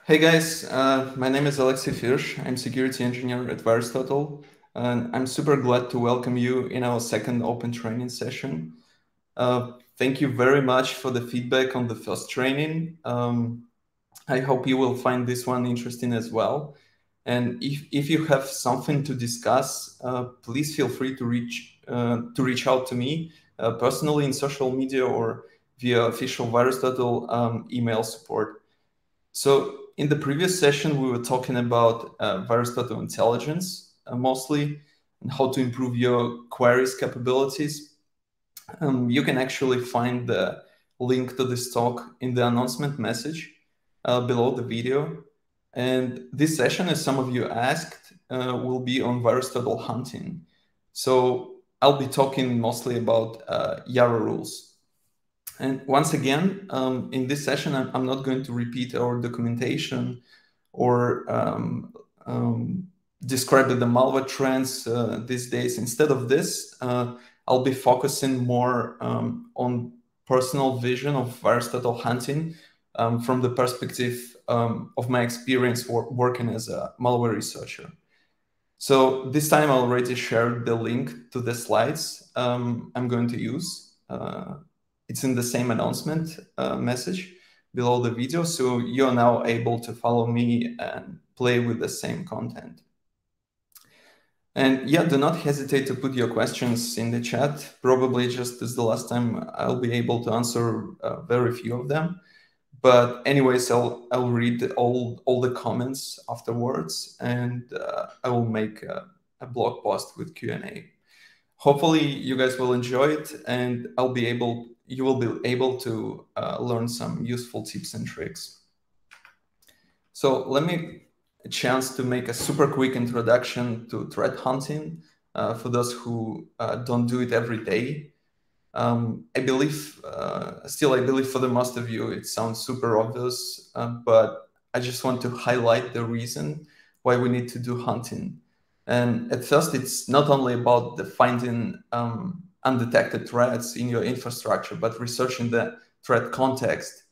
Hey guys, my name is Alexey Firsch. I'm security engineer at VirusTotal, and I'm super glad to welcome you in our second open training session. Thank you very much for the feedback on the first training. I hope you will find this one interesting as well. And if you have something to discuss, please feel free to reach out to me personally in social media or via official VirusTotal email support. So in the previous session, we were talking about VirusTotal intelligence mostly, and how to improve your queries capabilities. You can actually find the link to this talk in the announcement message below the video. And this session, as some of you asked, will be on VirusTotal hunting. So I'll be talking mostly about Yara rules. And once again, in this session, I'm not going to repeat our documentation or describe the malware trends these days. Instead of this, I'll be focusing more on personal vision of VirusTotal hunting from the perspective of my experience working as a malware researcher. So this time I already shared the link to the slides I'm going to use. It's in the same announcement message below the video, so you're now able to follow me and play with the same content. And yeah, do not hesitate to put your questions in the chat. Probably just as the last time, I'll be able to answer very few of them. But anyways, I'll read all the comments afterwards, and I will make a blog post with Q&A. Hopefully you guys will enjoy it, and you will be able to learn some useful tips and tricks. So let me a chance to make a super quick introduction to threat hunting for those who don't do it every day. I believe for the most of you, it sounds super obvious, but I just want to highlight the reason why we need to do hunting. And at first, it's not only about the finding undetected threats in your infrastructure, but researching the threat context,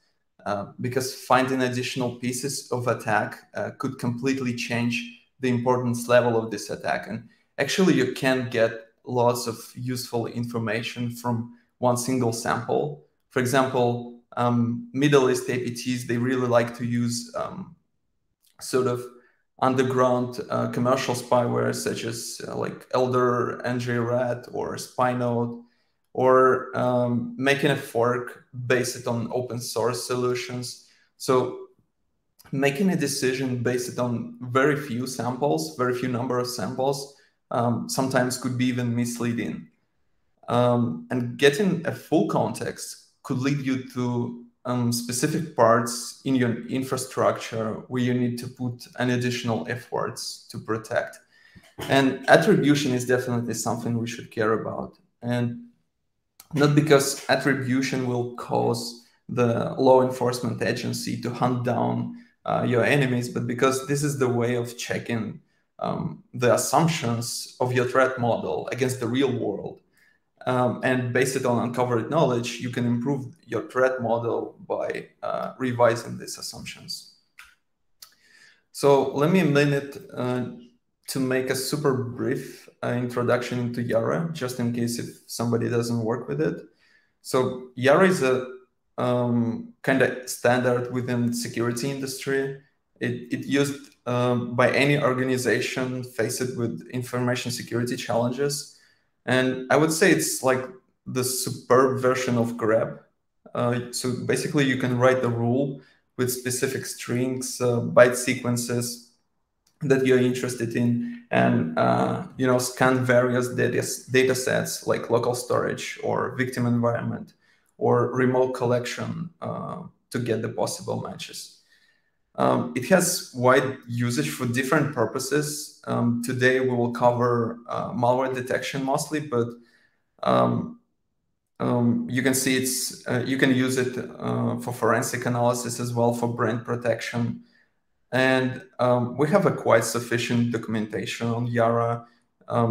because finding additional pieces of attack could completely change the importance level of this attack. And actually, you can get lots of useful information from one single sample. For example, Middle East APTs, they really like to use sort of underground commercial spyware such as like Elder, NJRAT, or Spynode, or making a fork based on open source solutions. So making a decision based on very few number of samples, sometimes could be even misleading. And getting a full context could lead you to specific parts in your infrastructure where you need to put an additional efforts to protect. And attribution is definitely something we should care about. And not because attribution will cause the law enforcement agency to hunt down your enemies, but because this is the way of checking the assumptions of your threat model against the real world. And based on uncovered knowledge, you can improve your threat model by revising these assumptions. So let me a minute to make a super brief introduction into Yara, just in case if somebody doesn't work with it. So Yara is a kind of standard within the security industry. It used by any organization faced with information security challenges. And I would say it's like the superb version of grep. So basically, you can write the rule with specific strings, byte sequences that you're interested in, and scan various data sets like local storage or victim environment or remote collection to get the possible matches. It has wide usage for different purposes. Today, we will cover malware detection mostly, but you can see you can use it for forensic analysis as well, for brand protection. And we have a quite sufficient documentation on Yara.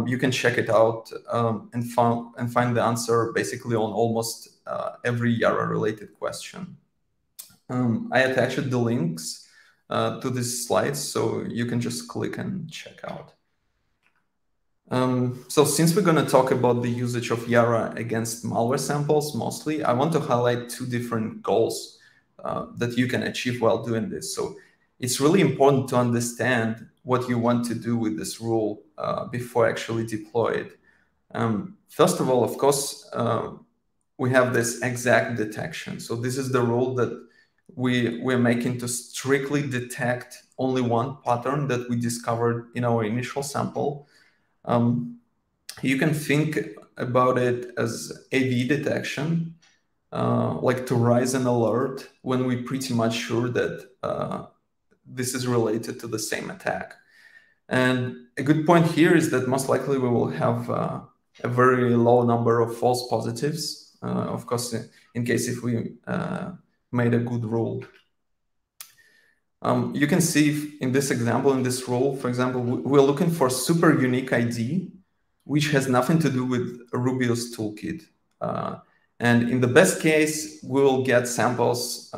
You can check it out and find the answer basically on almost every Yara-related question. I attached the links to these slides, so you can just click and check out. So since we're going to talk about the usage of Yara against malware samples mostly, I want to highlight two different goals that you can achieve while doing this. So it's really important to understand what you want to do with this rule before actually deploy it. First of all, of course, we have this exact detection. So this is the rule that we're making to strictly detect only one pattern that we discovered in our initial sample. You can think about it as AV detection, like to raise an alert when we're pretty much sure that this is related to the same attack. And a good point here is that most likely we will have a very low number of false positives, of course, in case if we made a good rule. You can see in this example, in this rule, for example, we're looking for super unique ID, which has nothing to do with a Rubio's toolkit. And in the best case, we'll get samples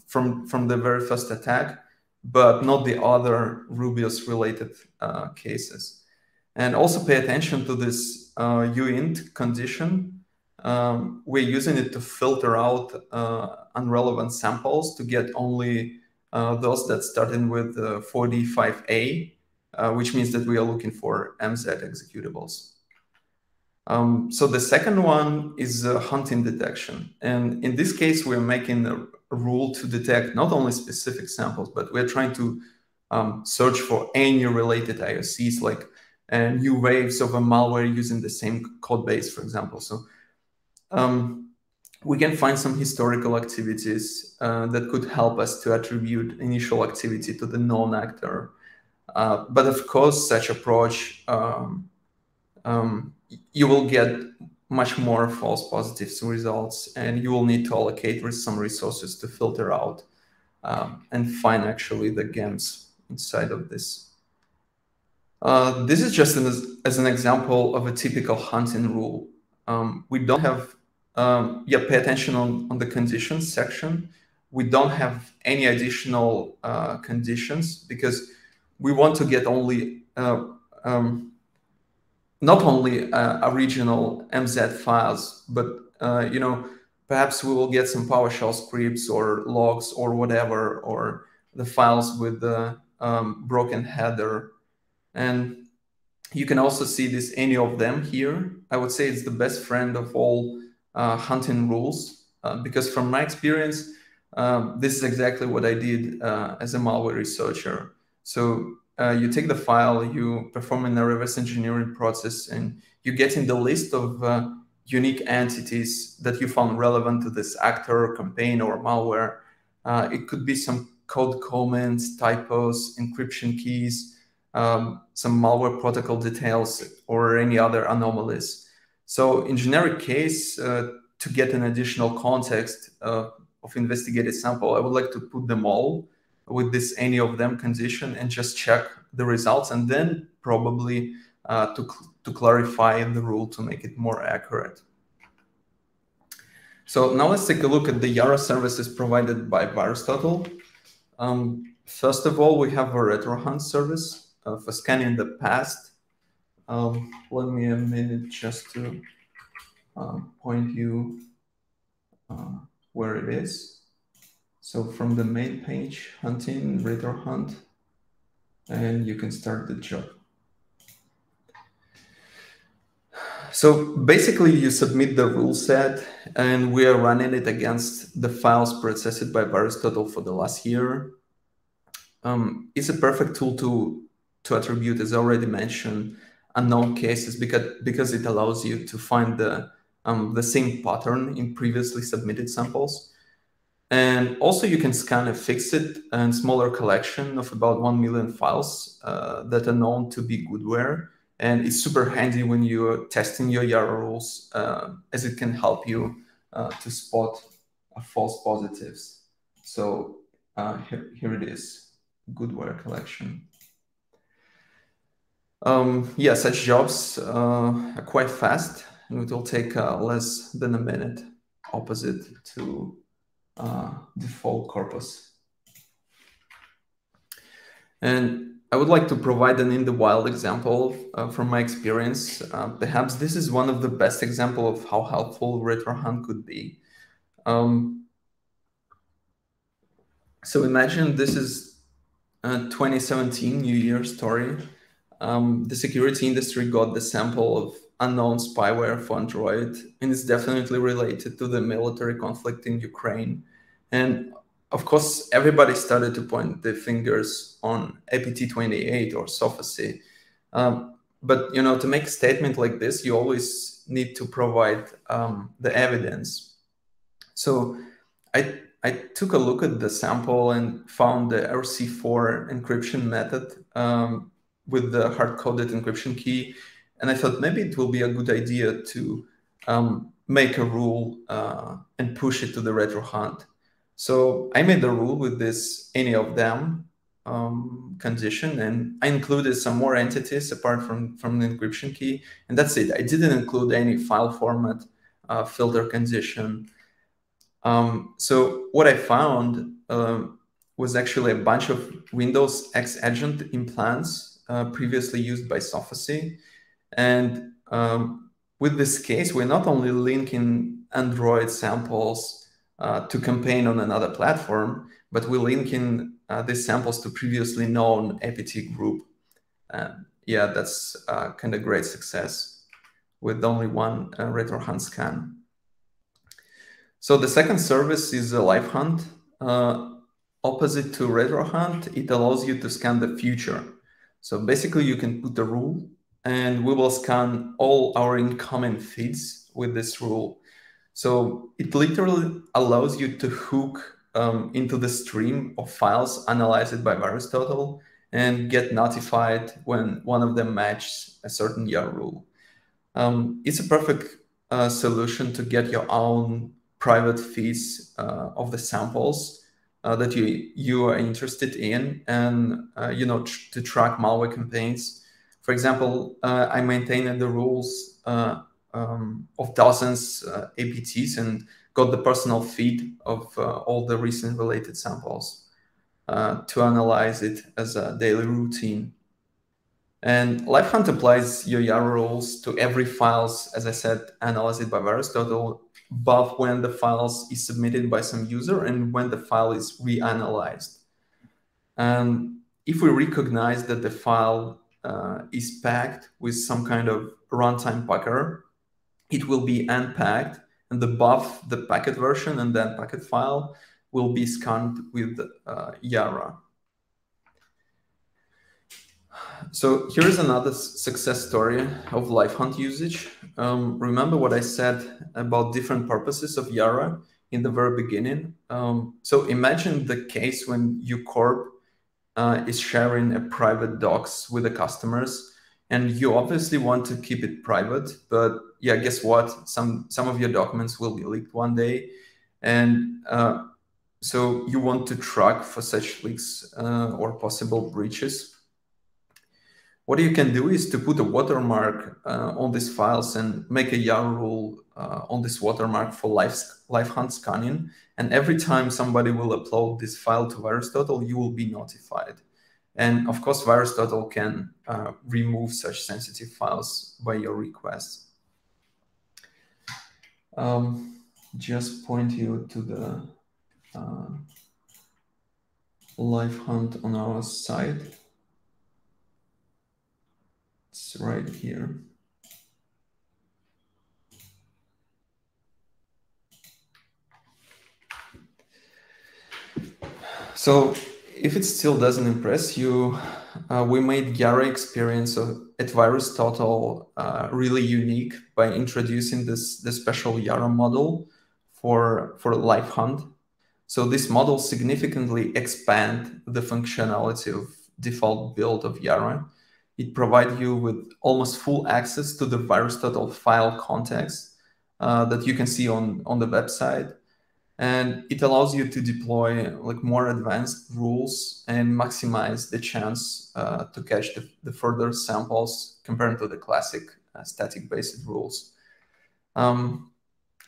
from the very first attack, but not the other Rubio's related cases. And also pay attention to this uint condition. We're using it to filter out unrelevant samples to get only those that started with 45A, which means that we are looking for MZ executables. So the second one is hunting detection. And in this case, we're making a rule to detect not only specific samples, but we're trying to search for any related IOCs, like new waves of a malware using the same code base, for example. So we can find some historical activities that could help us to attribute initial activity to the known actor. But of course, such approach, you will get much more false positives results, and you will need to allocate some resources to filter out and find actually the gems inside of this. This is just as an example of a typical hunting rule. We don't have, pay attention on the conditions section. We don't have any additional conditions because we want to get only not only original MZ files, but perhaps we will get some PowerShell scripts or logs or whatever, or the files with the broken header. And you can also see this, any of them here. I would say it's the best friend of all hunting rules, because from my experience, this is exactly what I did as a malware researcher. So you take the file, you perform a reverse engineering process, and you get in the list of unique entities that you found relevant to this actor, campaign, or malware. It could be some code comments, typos, encryption keys, some malware protocol details, or any other anomalies. So in generic case, to get an additional context of investigated sample, I would like to put them all with this any of them condition and just check the results, and then probably to clarify the rule to make it more accurate. So now let's take a look at the Yara services provided by VirusTotal. First of all, we have a retro hunt service for scanning the past. Let me a minute just to point you where it is. So from the main page, hunting, retro hunt, and you can start the job. So basically you submit the rule set, and we are running it against the files processed by VirusTotal for the last year. It's a perfect tool to attribute, as already mentioned, unknown cases, because it allows you to find the same pattern in previously submitted samples. And also you can scan a fixed and smaller collection of about 1 million files that are known to be goodware. And it's super handy when you're testing your Yara rules, as it can help you to spot false positives. So here it is, goodware collection. Yeah, such jobs are quite fast, and it will take less than a minute, opposite to default corpus. And I would like to provide an in the wild example from my experience. Perhaps this is one of the best examples of how helpful retro hunt could be. Um, so imagine this is a 2017 New Year story. The security industry got the sample of unknown spyware for Android, and it's definitely related to the military conflict in Ukraine. And of course, everybody started to point their fingers on APT28 or SOPHACY. But to make a statement like this, you always need to provide the evidence. So I took a look at the sample and found the RC4 encryption method with the hard-coded encryption key. And I thought maybe it will be a good idea to make a rule and push it to the retro hunt. So I made the rule with this any of them condition, and I included some more entities apart from the encryption key. And that's it. I didn't include any file format filter condition. So what I found was actually a bunch of Windows X agent implants previously used by SOPHACY. And with this case, we're not only linking Android samples to campaign on another platform, but we're linking these samples to previously known APT group. Yeah, that's kind of great success with only one retro hunt scan. So the second service is a live hunt. Opposite to retro hunt, it allows you to scan the future. So basically you can put a rule and we will scan all our incoming feeds with this rule. So it literally allows you to hook into the stream of files analyzed by VirusTotal and get notified when one of them matches a certain Yara rule. It's a perfect solution to get your own private feeds of the samples that you are interested in, and to track malware campaigns. For example, I maintain the rules of dozens APTs and got the personal feed of all the recent related samples to analyze it as a daily routine. And Live Hunt applies your Yara rules to every files, as I said, analyzed by VirusTotal, both when the files is submitted by some user and when the file is reanalyzed. And if we recognize that the file is packed with some kind of runtime packer, it will be unpacked, and both the packet version and the unpacked file will be scanned with Yara. So here is another success story of live hunt usage. Remember what I said about different purposes of Yara in the very beginning. So imagine the case when you corp is sharing a private docs with the customers, and you obviously want to keep it private, but yeah, guess what? Some of your documents will be leaked one day, and so you want to track for such leaks or possible breaches. What you can do is to put a watermark on these files and make a Yara rule on this watermark for live hunt scanning. And every time somebody will upload this file to VirusTotal, you will be notified. And of course, VirusTotal can remove such sensitive files by your request. Just point you to the live hunt on our site. It's right here. So if it still doesn't impress you, we made Yara experience at VirusTotal really unique by introducing the special Yara model for live hunt. So this model significantly expand the functionality of default build of Yara. It provides you with almost full access to the VirusTotal file context that you can see on the website. And it allows you to deploy like more advanced rules and maximize the chance to catch the further samples compared to the classic static-based rules.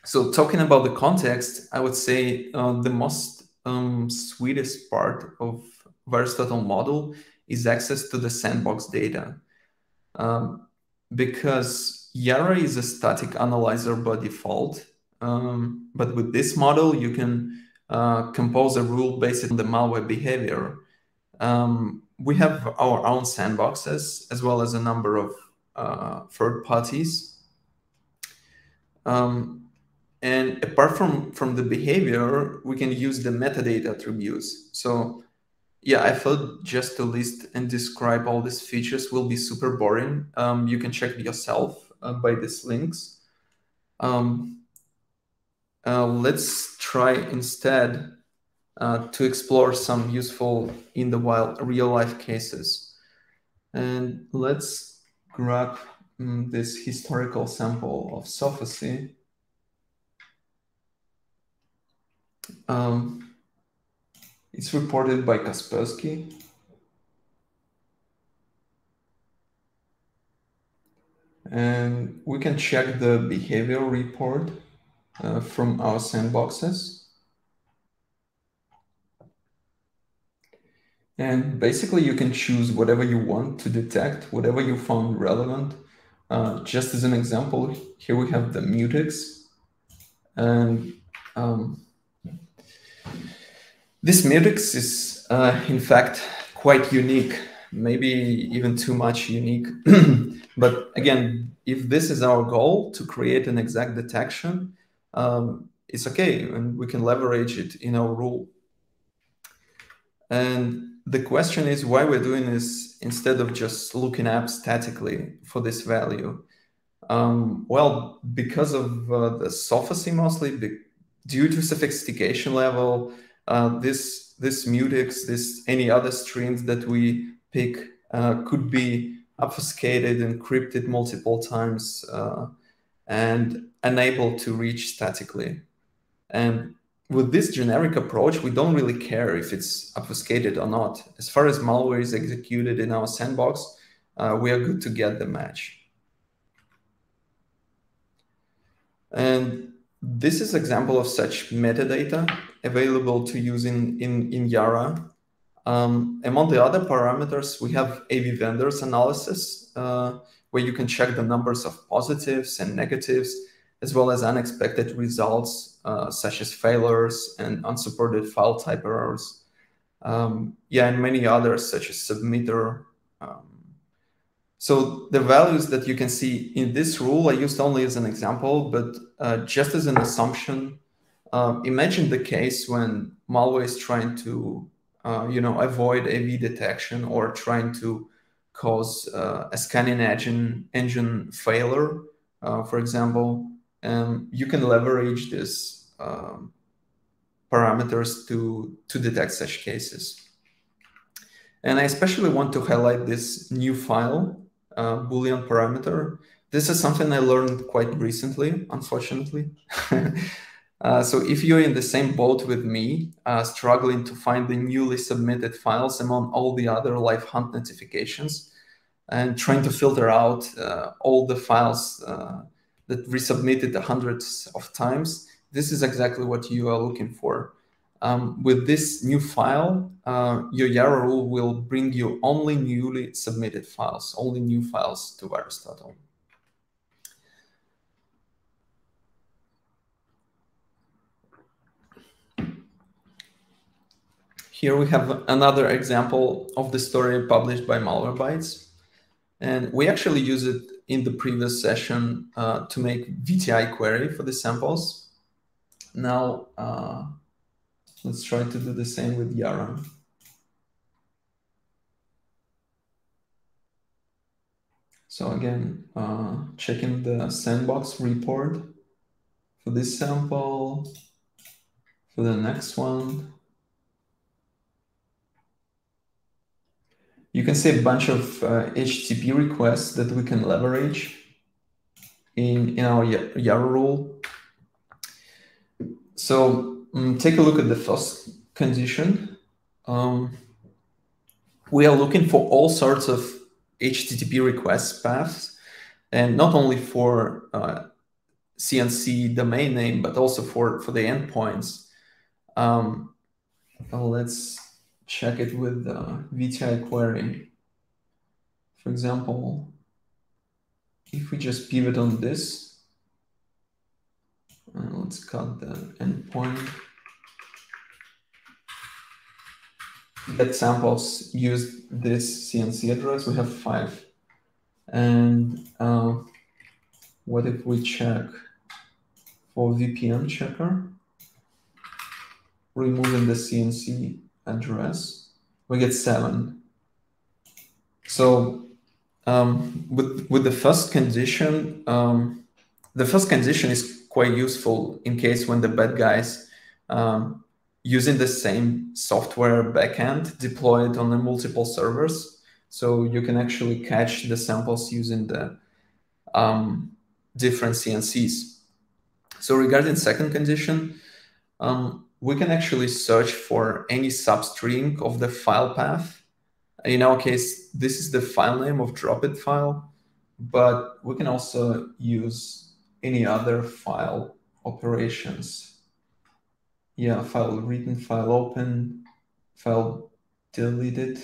So talking about the context, I would say the most sweetest part of VirusTotal model is access to the sandbox data. Because Yara is a static analyzer by default, but with this model, you can compose a rule based on the malware behavior. We have our own sandboxes, as well as a number of third parties. And apart from the behavior, we can use the metadata attributes. So yeah, I thought just to list and describe all these features will be super boring. You can check it yourself by these links. Let's try instead to explore some useful in the wild real life cases. And let's grab this historical sample of Sophacy. It's reported by Kaspersky. And we can check the behavior report from our sandboxes. And basically, you can choose whatever you want to detect, whatever you found relevant. Just as an example, here we have the mutex. And this mutex is, in fact, quite unique, maybe even too much unique. But again, if this is our goal, to create an exact detection, it's okay, and we can leverage it in our rule. And the question is why we're doing this instead of just looking up statically for this value. Well, because of the Sophacy mostly, due to sophistication level, this mutex, any other strings that we pick could be obfuscated, encrypted multiple times, and unable to reach statically. And with this generic approach, we don't really care if it's obfuscated or not. As far as malware is executed in our sandbox, we are good to get the match. And this is an example of such metadata available to use in Yara. Among the other parameters, we have AV vendors analysis, where you can check the numbers of positives and negatives, as well as unexpected results, such as failures and unsupported file type errors. Yeah, and many others, such as submitter. So the values that you can see in this rule I used only as an example, but just as an assumption, imagine the case when malware is trying to avoid AV detection or trying to cause a scanning engine failure, for example. You can leverage this parameters to detect such cases. And I especially want to highlight this new file, Boolean parameter. This is something I learned quite recently, unfortunately. So if you're in the same boat with me, struggling to find the newly submitted files among all the other live hunt notifications, and trying to filter out all the files that resubmitted hundreds of times, this is exactly what you are looking for. With this new file, your Yara rule will bring you only newly submitted files, only new files to VirusTotal. Here we have another example of the story published by Malwarebytes. And we actually use it in the previous session to make VTI query for the samples. Now, let's try to do the same with Yara. So again, checking the sandbox report for this sample, for the next one. You can see a bunch of HTTP requests that we can leverage in our Yara rule. So take a look at the first condition. We are looking for all sorts of HTTP request paths, and not only for CNC domain name, but also for the endpoints. Let's check it with VTI query. For example, if we just pivot on this, let's cut the endpoint. Get samples used this CNC address. We have 5. And what if we check for VPN checker, removing the CNC address, we get 7. So with the first condition is quite useful in case when the bad guys using the same software backend deployed on the multiple servers. So you can actually catch the samples using the different CNCs. So regarding second condition, we can actually search for any substring of the file path. In our case, this is the file name of dropped file, but we can also use any other file operations. Yeah, file written, file open, file deleted.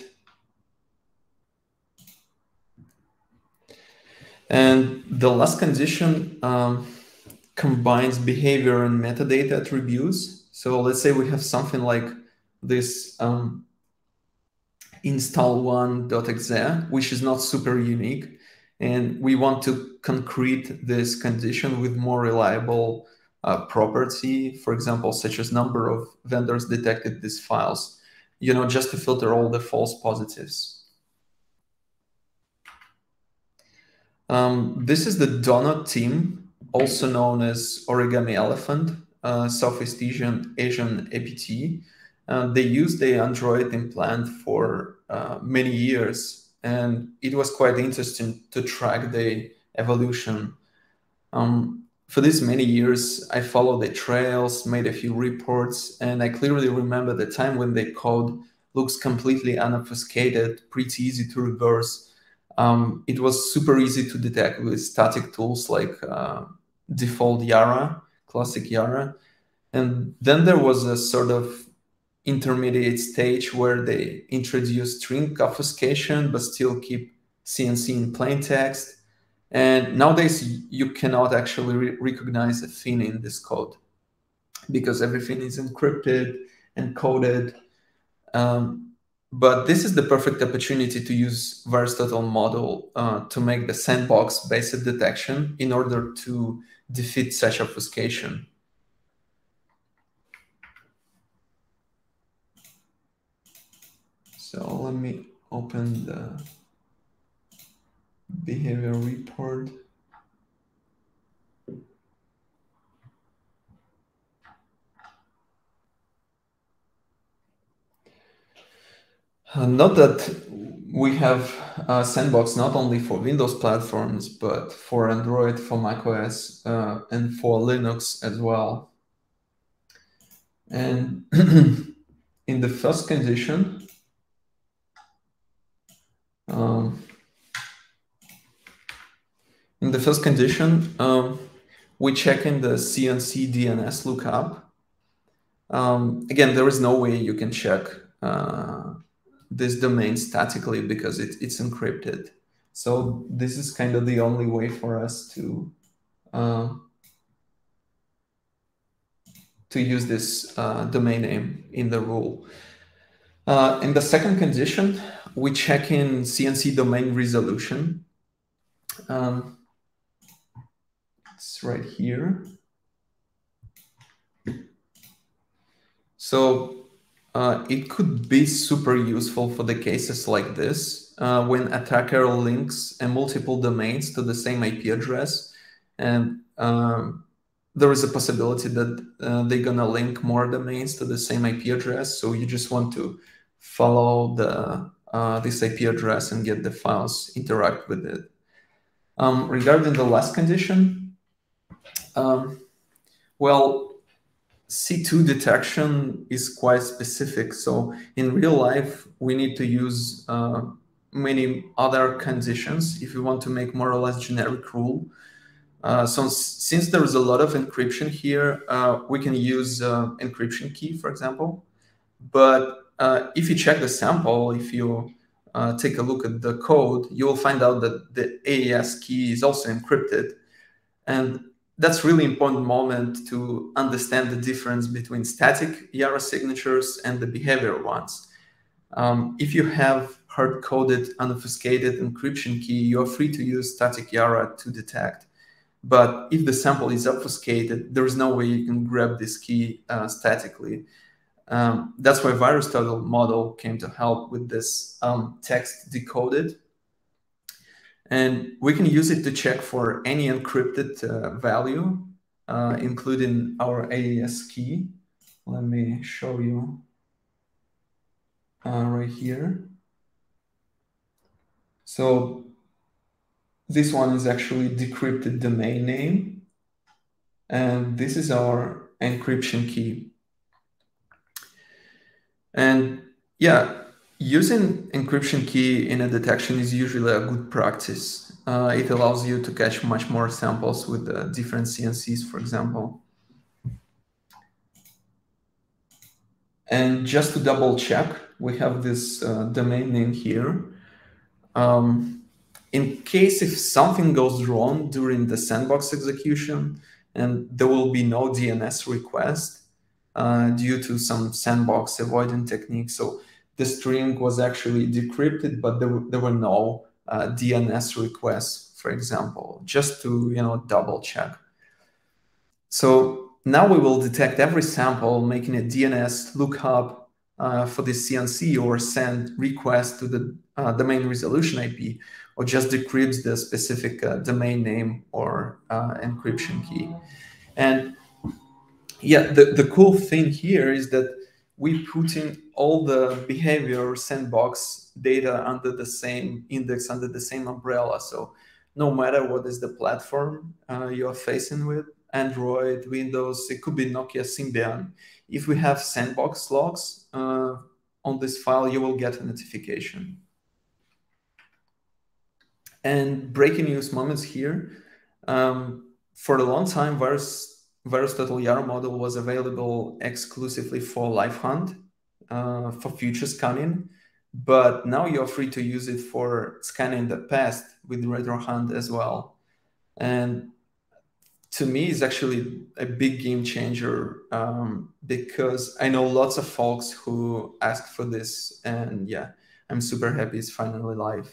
And the last condition combines behavior and metadata attributes. So let's say we have something like this install1.exe, which is not super unique. And we want to concrete this condition with more reliable property, for example, such as number of vendors detected these files, just to filter all the false positives. This is the donut team, also known as Origami Elephant, Southeast Asian APT. They used the Android implant for many years, and it was quite interesting to track the evolution. For these many years, I followed the trails, made a few reports, and I clearly remember the time when the code looks completely unobfuscated, pretty easy to reverse. It was super easy to detect with static tools like default Yara, classic Yara. And then there was a sort of intermediate stage where they introduced string obfuscation, but still keep CNC in plain text. And nowadays, you cannot actually recognize a thing in this code because everything is encrypted and coded. But this is the perfect opportunity to use VirusTotal model to make the sandbox-based detection in order to defeat such obfuscation. So let me open the behavior report. Note that we have Sandbox not only for Windows platforms, but for Android, for macOS, and for Linux as well. And in the first condition, we check in the CNC DNS lookup. Again, there is no way you can check this domain statically because it's encrypted. So this is kind of the only way for us to use this domain name in the rule. In the second condition, we check in CNC domain resolution. It's right here. So it could be super useful for the cases like this, when attacker links multiple domains to the same IP address, and there is a possibility that they're gonna link more domains to the same IP address. So you just want to follow this IP address and get the files, interact with it. Regarding the last condition, well, C2 detection is quite specific. So in real life, we need to use many other conditions if we want to make more or less generic rule. So since there is a lot of encryption here, we can use encryption key, for example. But if you check the sample, if you take a look at the code, you will find out that the AES key is also encrypted. And that's really important moment to understand the difference between static Yara signatures and the behavioral ones. If you have hard-coded, unobfuscated encryption key, you are free to use static Yara to detect. But if the sample is obfuscated, there is no way you can grab this key statically. That's why VirusTotal model came to help with this text decoded. And we can use it to check for any encrypted value, including our AES key. Let me show you right here. So this one is actually decrypted domain name. And this is our encryption key. And yeah, using encryption key in a detection is usually a good practice. It allows you to catch much more samples with different CNCs, for example. And just to double check, we have this domain name here. In case if something goes wrong during the sandbox execution, and there will be no DNS request due to some sandbox avoidance technique. So the string was actually decrypted, but there were no DNS requests, for example, just to double check. So now we will detect every sample, making a DNS lookup for the CNC or send request to the domain resolution IP, or just decrypts the specific domain name or encryption key. And yeah, the cool thing here is that we put in all the behavior sandbox data under the same index, under the same umbrella. So no matter what is the platform you're facing with, Android, Windows, it could be Nokia Symbian. If we have sandbox logs on this file, you will get a notification. And breaking news moments here. For a long time, VirusTotal ER model was available exclusively for live hunt, for future scanning, but now you're free to use it for scanning the past with retro hunt as well. And to me, it's actually a big game changer because I know lots of folks who ask for this, and yeah, I'm super happy it's finally live.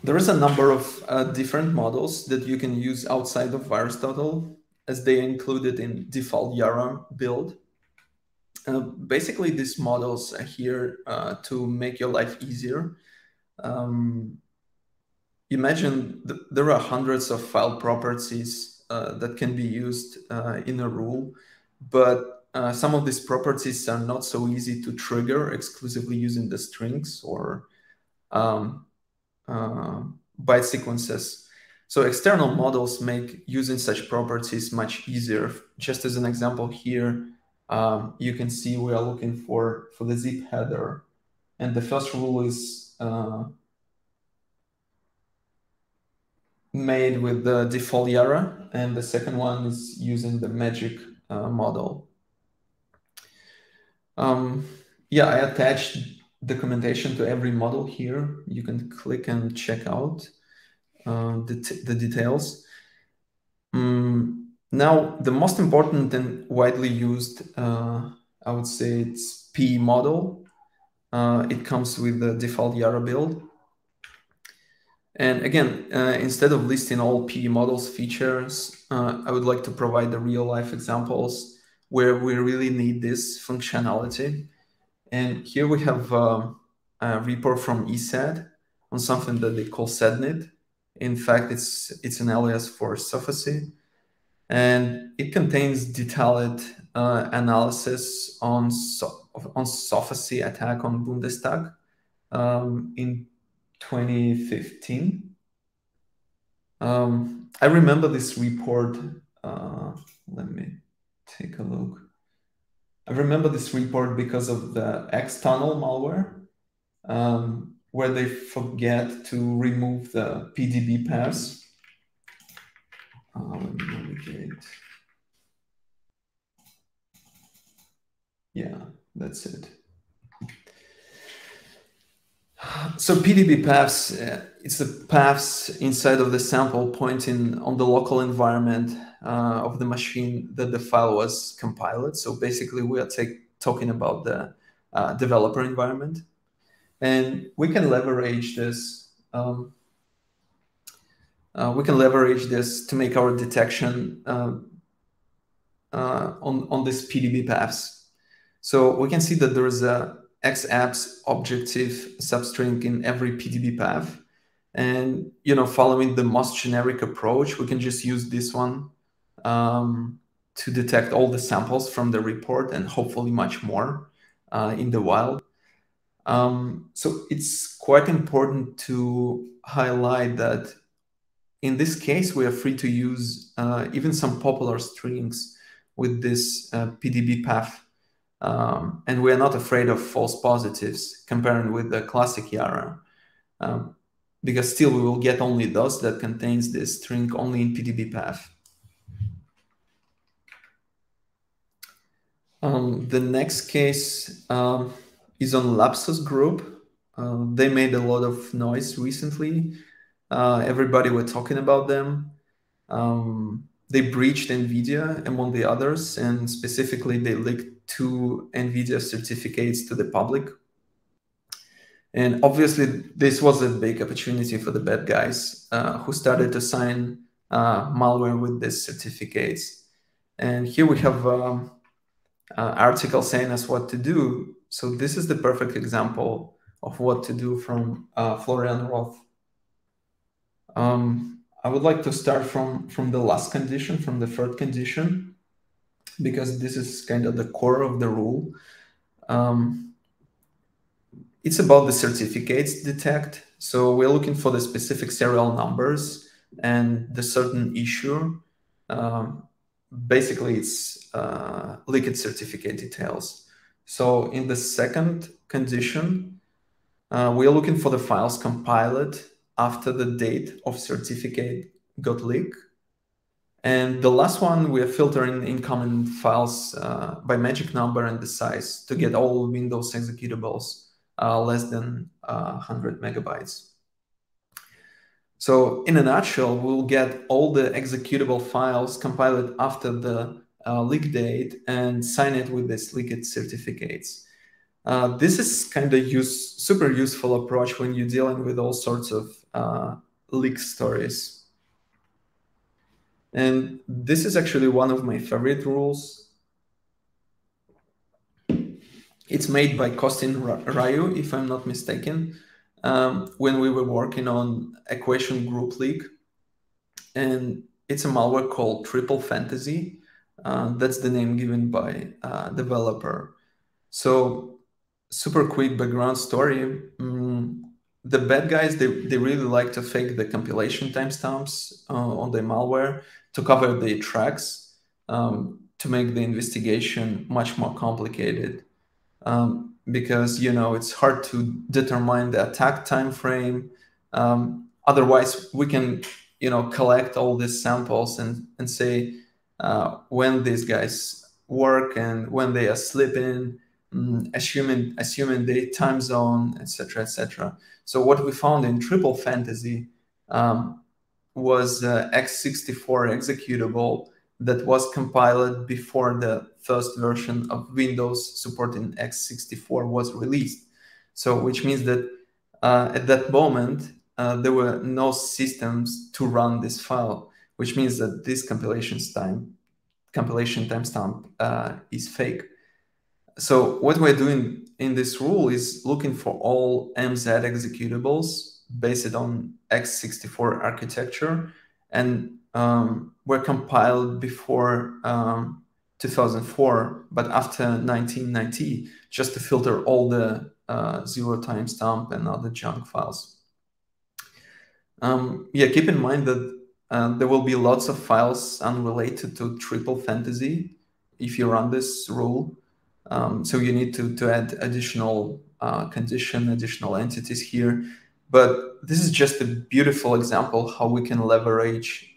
There is a number of different models that you can use outside of VirusTotal, as they are included in default Yara build. Basically, these models are here to make your life easier. Imagine there are hundreds of file properties that can be used in a rule, but some of these properties are not so easy to trigger exclusively using the strings or byte sequences. So external models make using such properties much easier. Just as an example here, you can see we are looking for the zip header. And the first rule is made with the default Yara, and the second one is using the magic model. Yeah, I attached documentation to every model here. You can click and check out the details. Now, the most important and widely used, I would say, it's P model. It comes with the default Yara build. And again, instead of listing all P models features, I would like to provide the real-life examples where we really need this functionality. And here we have a report from ESAD on something that they call SEDNIT. In fact, it's an alias for SOPHACY. And it contains detailed analysis on SOPHACY attack on Bundestag in 2015. I remember this report. Let me take a look. I remember this report because of the external malware. where they forget to remove the PDB paths. Let me navigate. Yeah, that's it. So PDB paths, it's the paths inside of the sample pointing on the local environment of the machine that the file was compiled. So basically, we are talking about the developer environment, and we can leverage this. We can leverage this to make our detection on these PDB paths. So we can see that there is a xapps objective substring in every PDB path. And following the most generic approach, we can just use this one to detect all the samples from the report and hopefully much more in the wild. So it's quite important to highlight that in this case, we are free to use even some popular strings with this PDB path. And we are not afraid of false positives comparing with the classic Yara. Because still we will get only those that contains this string only in PDB path. The next case is on Lapsus group. They made a lot of noise recently. Everybody were talking about them. They breached NVIDIA among the others, and specifically they leaked 2 NVIDIA certificates to the public. And obviously, this was a big opportunity for the bad guys who started to sign malware with these certificates. And here we have an article saying us what to do. So this is the perfect example of what to do from Florian Roth. I would like to start from the last condition, from the third condition, because this is kind of the core of the rule. It's about the certificates detect. So we're looking for the specific serial numbers and the certain issue. Basically, it's leaked certificate details. So in the second condition, we are looking for the files compiled after the date of certificate got leaked. And the last one, we are filtering incoming files by magic number and the size to get all Windows executables less than 100 megabytes. So in a nutshell, we'll get all the executable files compiled after the leak date and sign it with these leaked certificates. This is kind of super useful approach when you're dealing with all sorts of leak stories. And this is actually one of my favorite rules. It's made by Kostin Ryu, if I'm not mistaken, when we were working on equation group leak. And it's a malware called Triple Fantasy. That's the name given by developer. So super quick background story. The bad guys, they really like to fake the compilation timestamps on the malware to cover the tracks to make the investigation much more complicated. Because it's hard to determine the attack time frame. Otherwise, we can collect all these samples and say when these guys work and when they are sleeping, assuming the time zone, etc., etc. So what we found in Triple Fantasy was x64 executable that was compiled before the first version of Windows supporting x64 was released. So which means that at that moment, there were no systems to run this file, which means that this compilation timestamp is fake. So what we're doing in this rule is looking for all MZ executables based on x64 architecture, and were compiled before 2004, but after 1990, just to filter all the zero timestamp and other junk files. Keep in mind that there will be lots of files unrelated to Triple Fantasy if you run this rule. So you need to add additional additional entities here. But this is just a beautiful example how we can leverage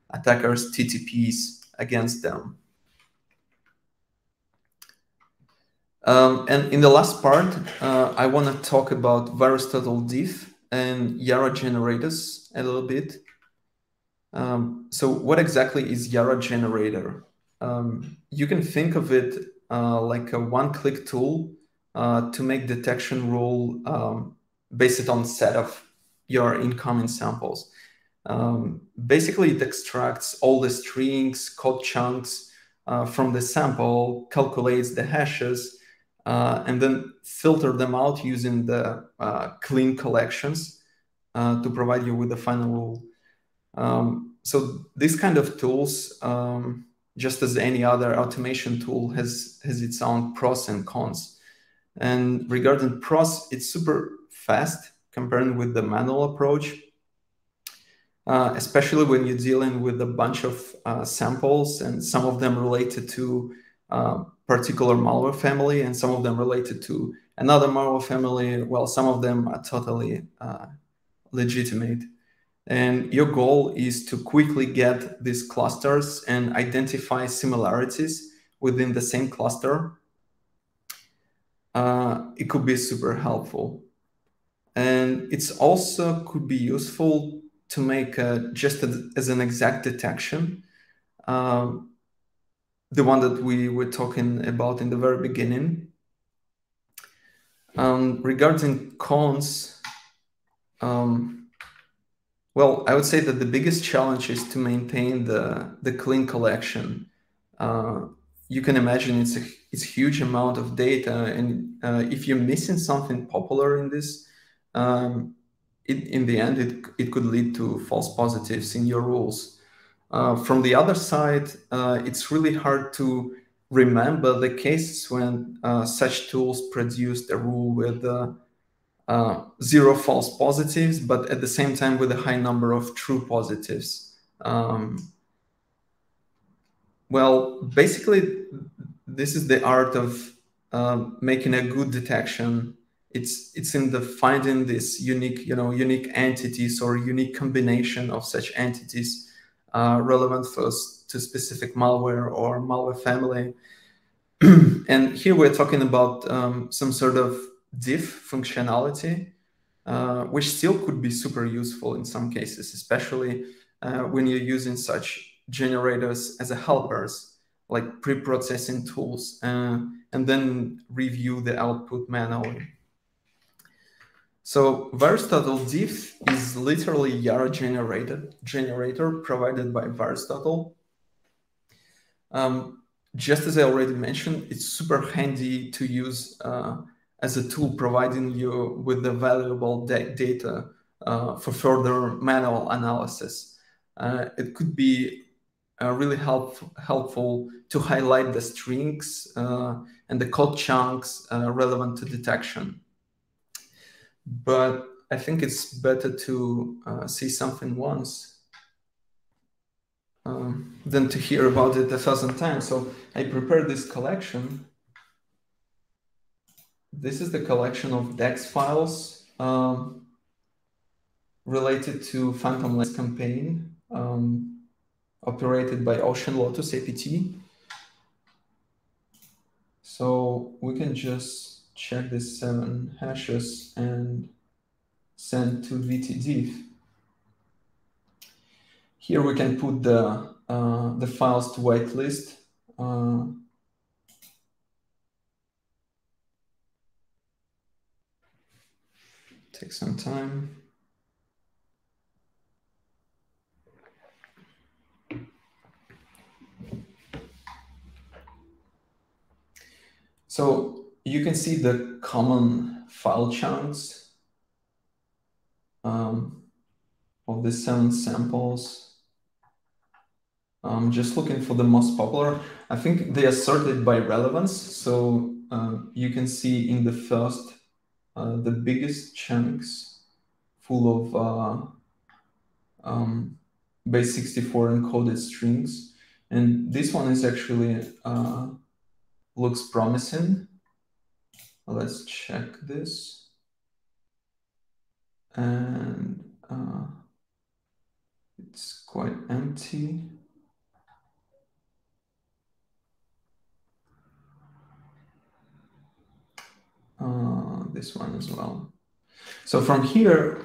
attackers' TTPs against them. And in the last part, I want to talk about VirusTotal Diff and Yara Generators a little bit. So what exactly is Yara Generator? You can think of it like a one-click tool to make detection rule based on set of your incoming samples. Basically, it extracts all the strings, code chunks from the sample, calculates the hashes, and then filter them out using the clean collections to provide you with the final rule. So this kind of tools, just as any other automation tool, has its own pros and cons. And regarding pros, it's super fast compared with the manual approach, especially when you're dealing with a bunch of samples, and some of them related to particular malware family, and some of them related to another malware family. Well, some of them are totally legitimate. And your goal is to quickly get these clusters and identify similarities within the same cluster. It could be super helpful. And it's also could be useful to make just as an exact detection, the one that we were talking about in the very beginning. Regarding cons, well, I would say that the biggest challenge is to maintain the clean collection. You can imagine it's a huge amount of data, and if you're missing something popular in this, in the end, it could lead to false positives in your rules. From the other side, it's really hard to remember the cases when such tools produced a rule with 0 false positives, but at the same time with a high number of true positives. Well, basically, this is the art of making a good detection. It's in the finding this unique entities or unique combination of such entities relevant to specific malware or malware family. And here we're talking about some sort of Diff functionality, which still could be super useful in some cases, especially when you're using such generators as a helpers, like pre-processing tools, and then review the output manually. So VirusTotal Diff is literally Yara generator provided by VirusTotal. Just as I already mentioned, it's super handy to use as a tool, providing you with the valuable data for further manual analysis. It could be really helpful to highlight the strings and the code chunks relevant to detection. But I think it's better to see something once than to hear about it 1,000 times. So I prepared this collection. This is the collection of DEX files related to Phantom Lens campaign operated by Ocean Lotus APT. So we can just check these 7 hashes and send to VTDiff. Here we can put the files to whitelist. Take some time. So you can see the common file chunks of the 7 samples. I'm just looking for the most popular. I think they are sorted by relevance. So you can see in the first, the biggest chunks full of base 64 encoded strings. And this one is actually looks promising. Let's check this. And it's quite empty. This one as well. So from here,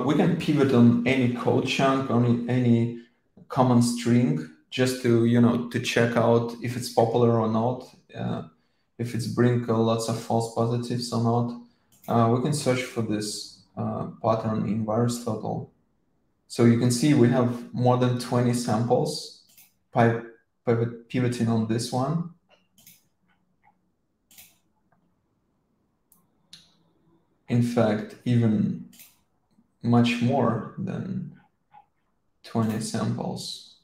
we can pivot on any code chunk, on any common string, just to, you know, to check out if it's popular or not, if it's bring lots of false positives or not. We can search for this pattern in VirusTotal. So you can see we have more than 20 samples pivoting on this one. In fact, even much more than 20 samples.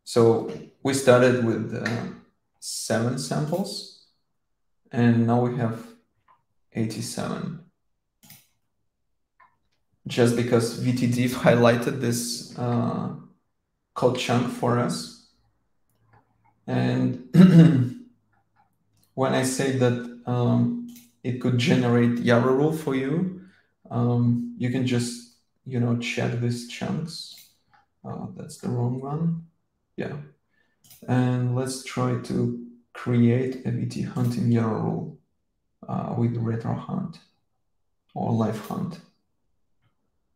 So we started with 7 samples, and now we have 87. Just because VTDiff highlighted this code chunk for us. And when I say that it could generate Yara rule for you, you can just, you know, check these chunks. That's the wrong one. Yeah. And let's try to create a VT hunting Yara rule with retro hunt or live hunt.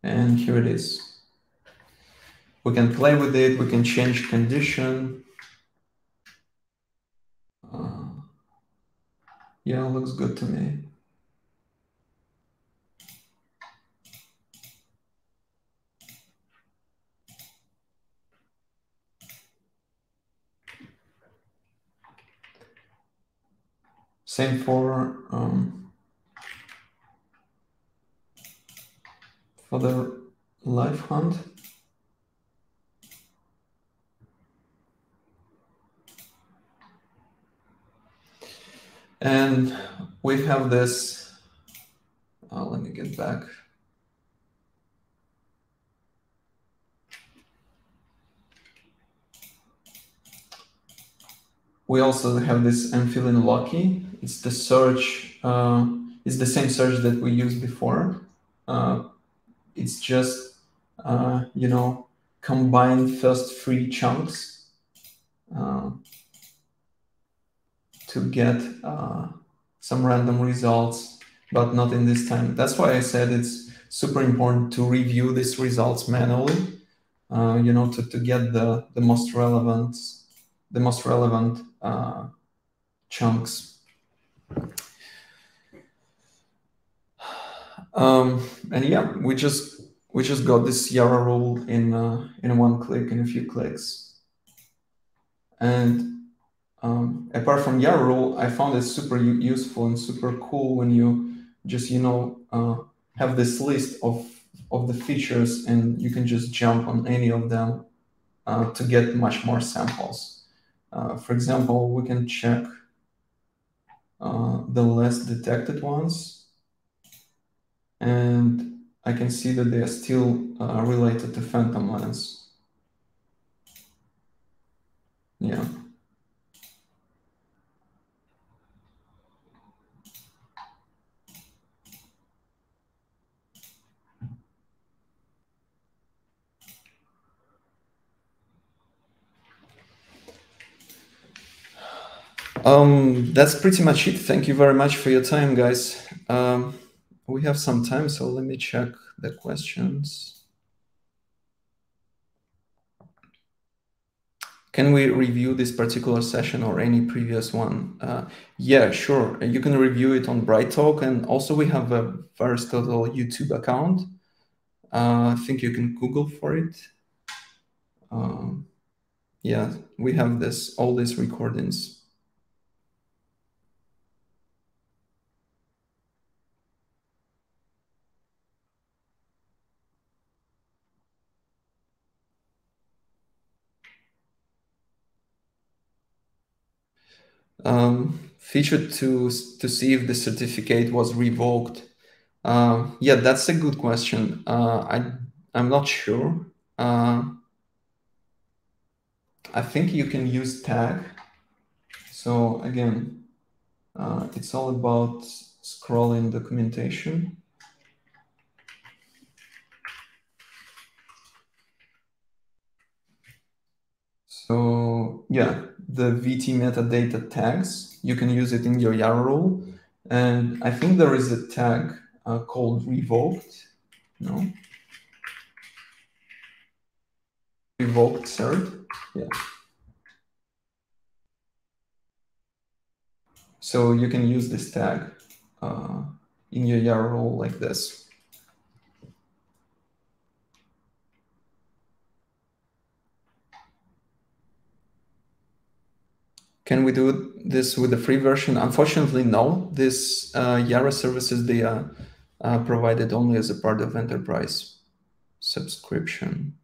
And here it is. We can play with it. We can change condition. Yeah, looks good to me. Same for the live hunt. And we have this, let me get back. We also have this I'm feeling lucky. It's the search, it's the same search that we used before. It's just, you know, combine first 3 chunks to get some random results, but not in this time. That's why I said it's super important to review these results manually, you know, to get the most relevant chunks. And yeah, we just got this Yara rule in one click, in a few clicks. And apart from Yara rule, I found it super useful and super cool when you just, you know, have this list of the features, and you can just jump on any of them to get much more samples. For example, we can check the less detected ones, and I can see that they are still related to phantom lens. Yeah. That's pretty much it. Thank you very much for your time, guys. We have some time, so let me check the questions. Can we review this particular session or any previous one? Yeah, sure. You can review it on BrightTalk, and also we have a VirusTotal YouTube account. I think you can Google for it. Yeah, we have all these recordings. Feature to see if the certificate was revoked. Yeah, that's a good question. I'm not sure. I think you can use tag. So again, it's all about scrolling documentation. So yeah, the VT metadata tags, you can use it in your Yara role. And I think there is a tag called revoked, no? Revoked cert, yeah. So you can use this tag in your Yara role like this. Can we do this with the free version? Unfortunately, no. This Yara services, they are provided only as a part of enterprise subscription.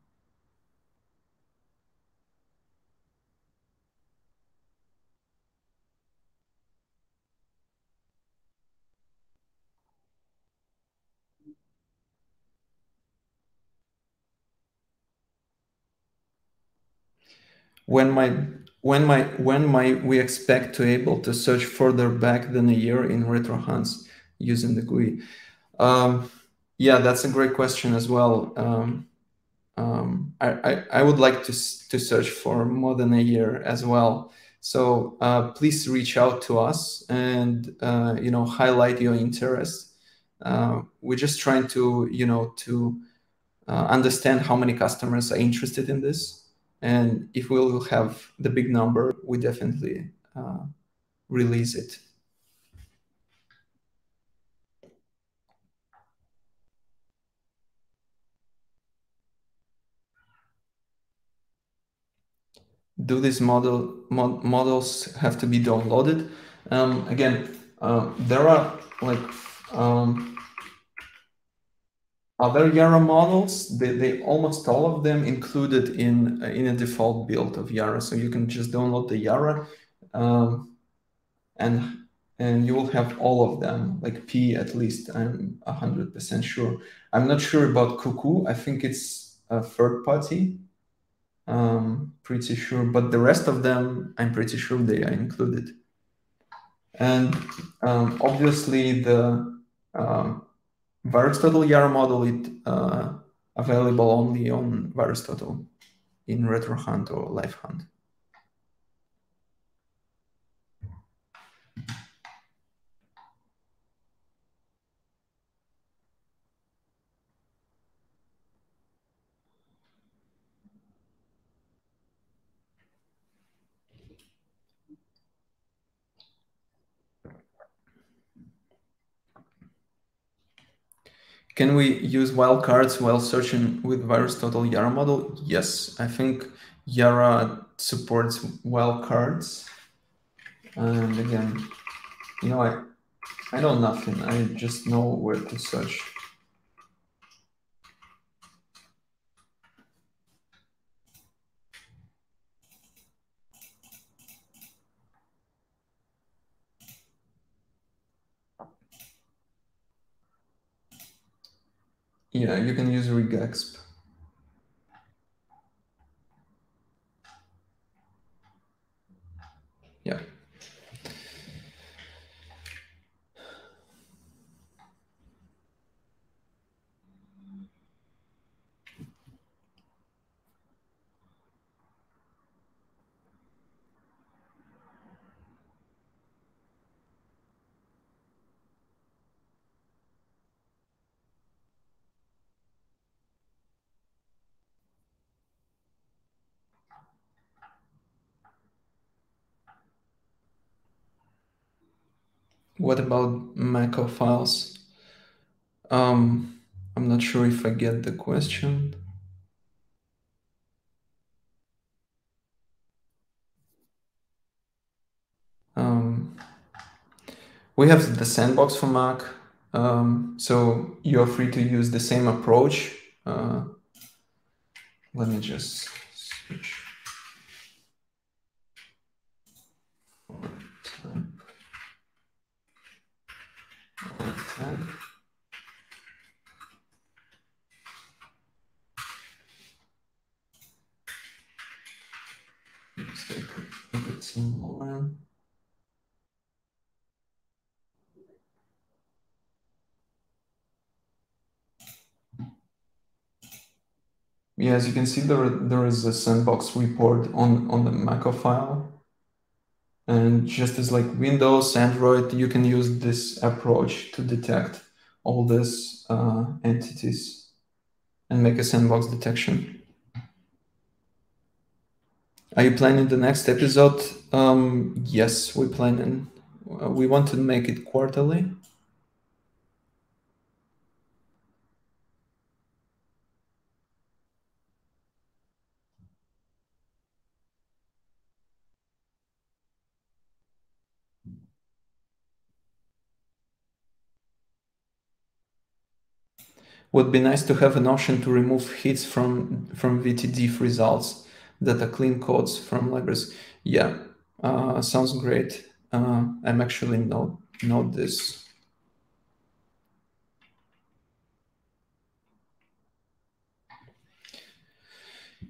When might we expect to able to search further back than a year in RetroHunts using the GUI? Yeah, that's a great question as well. I would like to search for more than a year as well. So please reach out to us and highlight your interest. We're just trying to understand how many customers are interested in this, and if we will have the big number, we definitely release it. Do these models have to be downloaded? Again, there are like other Yara models. They almost all of them included in a default build of Yara, so you can just download the Yara, and you will have all of them, like P at least. I'm 100% sure. I'm not sure about Cuckoo. I think it's a third party. Pretty sure, but the rest of them, I'm pretty sure they are included. And obviously, the VirusTotal ER model is available only on VirusTotal in RetroHunt or LiveHunt. Can we use wildcards while searching with VirusTotal Yara model? Yes, I think Yara supports wildcards. And again, I know nothing. I just know where to search. Yeah, you can use regexp. Yeah. What about macro files? I'm not sure if I get the question. We have the sandbox for Mac, so you're free to use the same approach. Let me just switch. Let's take a bit more. Yeah, as you can see, there is a sandbox report on the Macro file. And just as like Windows, Android, you can use this approach to detect all these entities and make a sandbox detection. Are you planning the next episode? Yes, we're planning. We want to make it quarterly. Would be nice to have an option to remove hits from VTDIF results that are clean codes from libraries. Yeah, sounds great. I'm actually note this.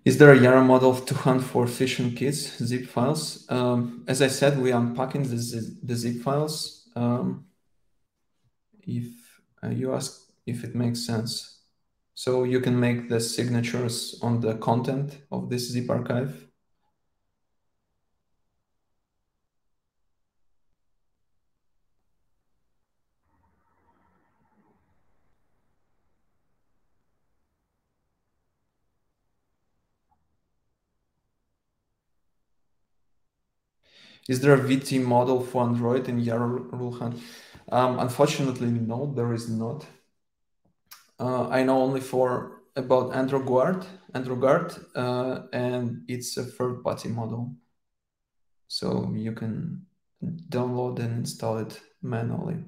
Is there a Yara model to hunt for phishing kits, zip files? As I said, we are unpacking the zip files. If you ask if it makes sense. So you can make the signatures on the content of this zip archive. Is there a VT model for Android in Yara rule hunt? Unfortunately, no, there is not. I know only for about AndroGuard, and it's a third-party model. So you can download and install it manually.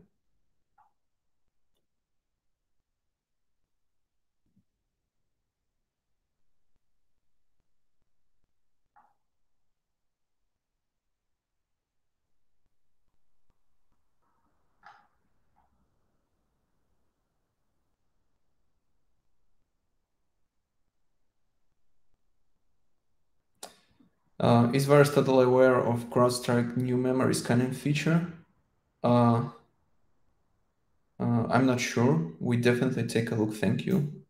Is VirusTotal aware of CrowdStrike new memory scanning feature? I'm not sure. We definitely take a look. Thank you.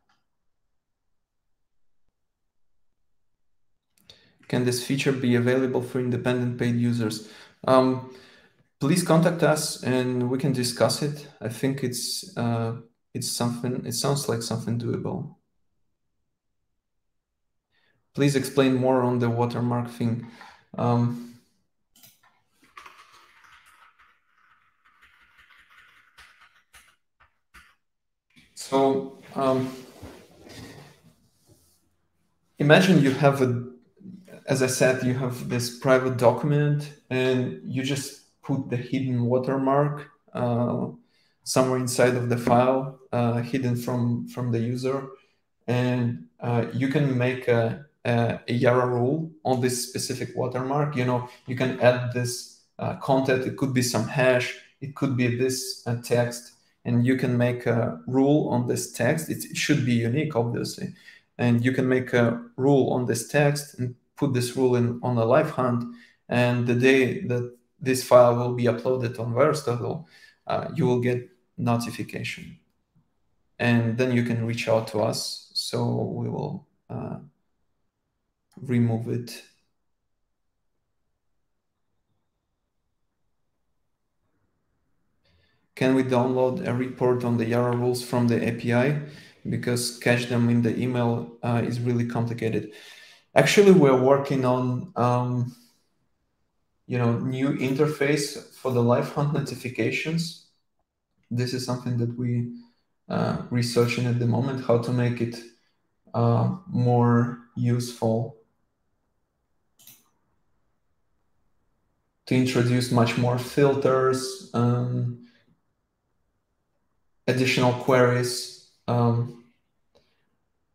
Can this feature be available for independent paid users? Please contact us and we can discuss it. I think it's something. It sounds like something doable. Please explain more on the watermark thing. So imagine you have as I said, you have this private document and you just put the hidden watermark somewhere inside of the file, hidden from the user, and you can make a Yara rule on this specific watermark. You know, you can add this content. It could be some hash. It could be this text, and you can make a rule on this text. It should be unique, obviously, and you can make a rule on this text and put this rule in on a live hunt. And the day that this file will be uploaded on VirusTotal, you will get notification, and then you can reach out to us. So we will remove it. Can we download a report on the Yara rules from the API? Because catch them in the email is really complicated. Actually, we're working on new interface for the live hunt notifications. This is something that we researching at the moment, how to make it more useful, to introduce much more filters, additional queries.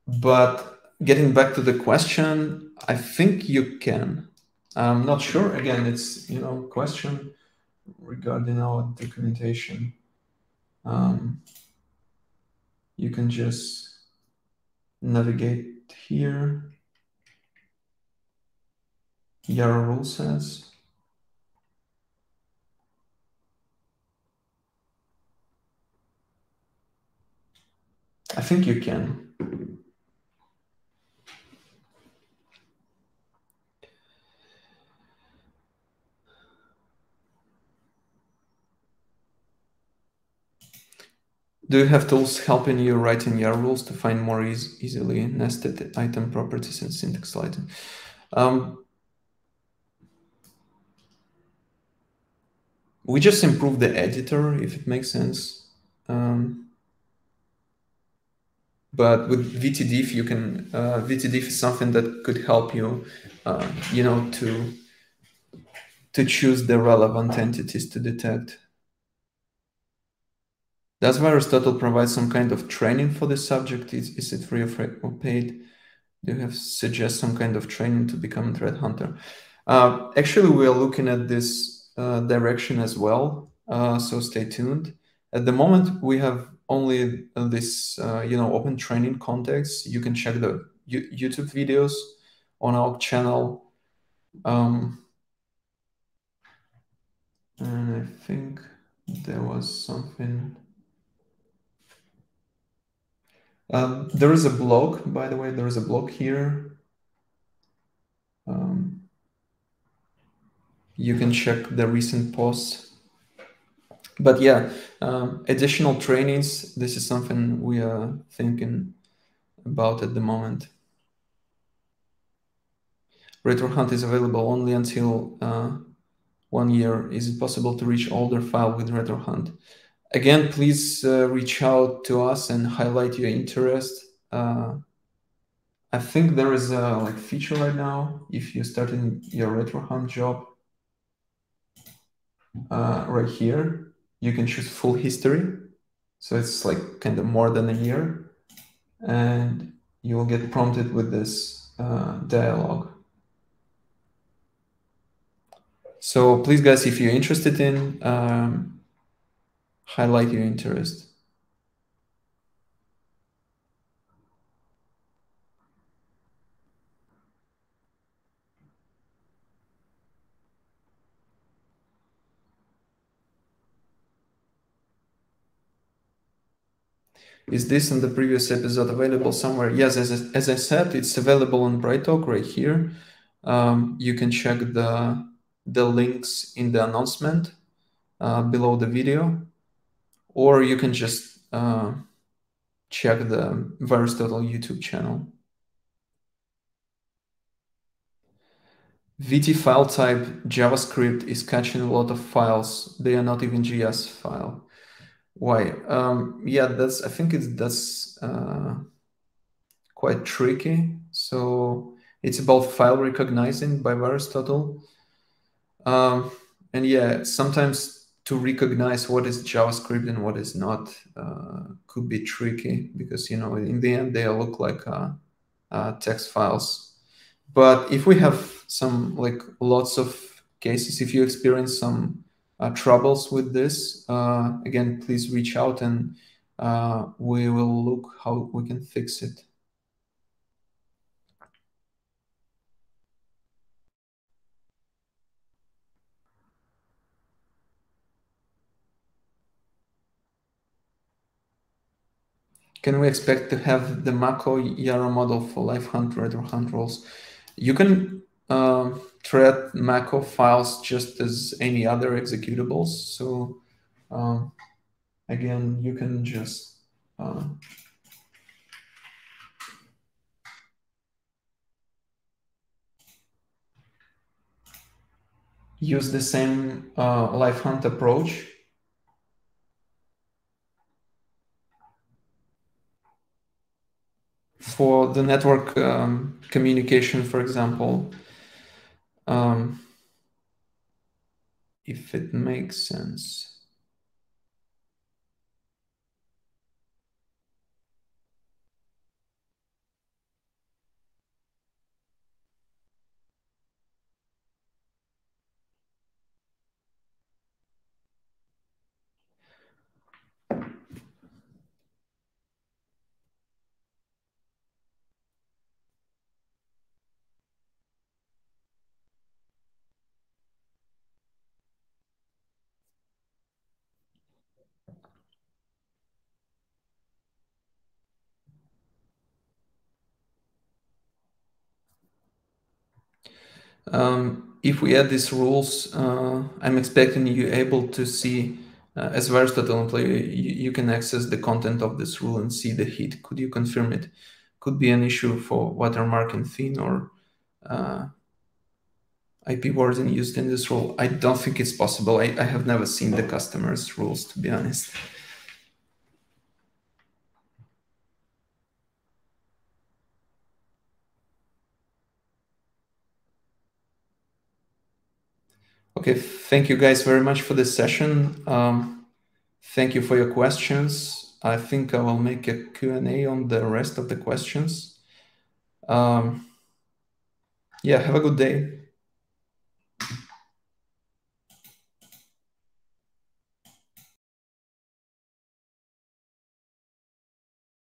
But getting back to the question, I think you can. I'm not sure. Again, it's question regarding our documentation. You can just navigate here. Yara rule sets. I think you can. Do you have tools helping you writing Yara rules to find more easily nested item properties and syntax lighting? We just improved the editor, if it makes sense. But with VTDiff, you can VTDiff is something that could help you, to choose the relevant entities to detect. Does VirusTotal provide some kind of training for the subject? Is it free or paid? Do you have suggest some kind of training to become a threat hunter? Actually, we are looking at this direction as well. So stay tuned. At the moment, we have only this, open training context. You can check the YouTube videos on our channel. And I think there was something. There is a blog, by the way. There is a blog here. You can check the recent posts. But yeah, additional trainings, this is something we are thinking about at the moment. Retro Hunt is available only until 1 year. Is it possible to reach older file with Retro Hunt? Again, please reach out to us and highlight your interest. I think there is a feature right now. If you started your Retro Hunt job, right here, you can choose full history. So it's kind of more than a year, and you will get prompted with this dialog. So please, guys, if you're interested in, highlight your interest. Is this in the previous episode available somewhere? Yes, as I said, it's available on BrightTalk right here. You can check the links in the announcement below the video, or you can just check the VirusTotal YouTube channel. VT file type JavaScript is catching a lot of files. They are not even JS file. Why? Yeah, I think that's quite tricky. So it's about file recognizing by VirusTotal. And yeah, sometimes to recognize what is JavaScript and what is not could be tricky because, in the end, they look like text files. But if we have some lots of cases, if you experience some troubles with this, again, please reach out and we will look how we can fix it. Can we expect to have the Mako Yara model for live hunt, retro hunt roles? You can thread Mako files just as any other executables. So again, you can just use the same live hunt approach. For the network communication, for example, if it makes sense. If we add these rules, I'm expecting you able to see As VirusTotal employee, you can access the content of this rule and see the hit. Could you confirm it? Could be an issue for watermark and thin or IP wording used in this rule. I don't think it's possible. I have never seen the customer's rules, to be honest. Okay, thank you guys very much for this session. Thank you for your questions. I think I will make a Q&A on the rest of the questions. Yeah, have a good day.